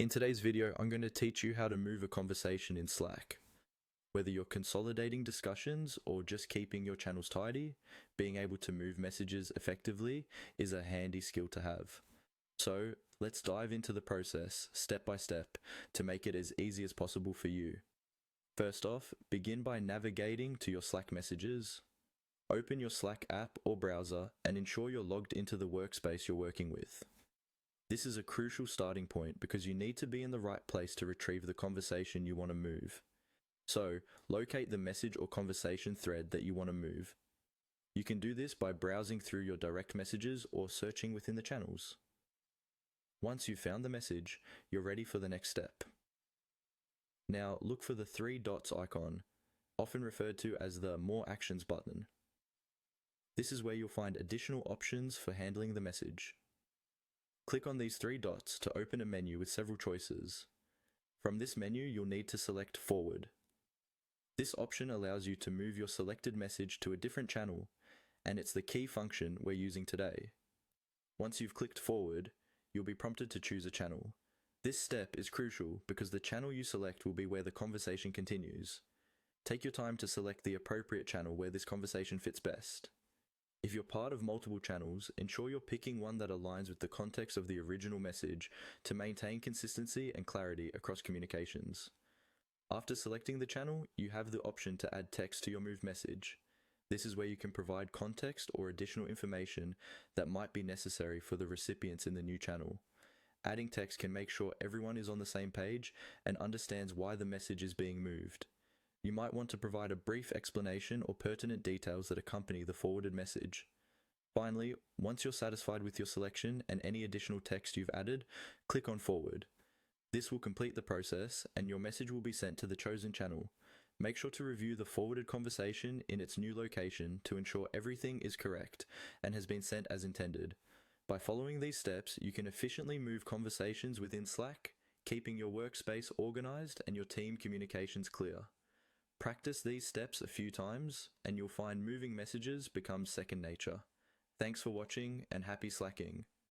In today's video, I'm going to teach you how to move a conversation in Slack. Whether you're consolidating discussions or just keeping your channels tidy, being able to move messages effectively is a handy skill to have. So let's dive into the process step by step to make it as easy as possible for you. First off, begin by navigating to your Slack messages. Open your Slack app or browser and ensure you're logged into the workspace you're working with. This is a crucial starting point because you need to be in the right place to retrieve the conversation you want to move. So, locate the message or conversation thread that you want to move. You can do this by browsing through your direct messages or searching within the channels. Once you've found the message, you're ready for the next step. Now, look for the three dots icon, often referred to as the More Actions button. This is where you'll find additional options for handling the message. Click on these three dots to open a menu with several choices. From this menu, you'll need to select Forward. This option allows you to move your selected message to a different channel, and it's the key function we're using today. Once you've clicked Forward, you'll be prompted to choose a channel. This step is crucial because the channel you select will be where the conversation continues. Take your time to select the appropriate channel where this conversation fits best. If you're part of multiple channels, ensure you're picking one that aligns with the context of the original message to maintain consistency and clarity across communications. After selecting the channel, you have the option to add text to your moved message. This is where you can provide context or additional information that might be necessary for the recipients in the new channel. Adding text can make sure everyone is on the same page and understands why the message is being moved. You might want to provide a brief explanation or pertinent details that accompany the forwarded message. Finally, once you're satisfied with your selection and any additional text you've added, click on Forward. This will complete the process and your message will be sent to the chosen channel. Make sure to review the forwarded conversation in its new location to ensure everything is correct and has been sent as intended. By following these steps, you can efficiently move conversations within Slack, keeping your workspace organized and your team communications clear. Practice these steps a few times, and you'll find moving messages becomes second nature. Thanks for watching, and happy slacking.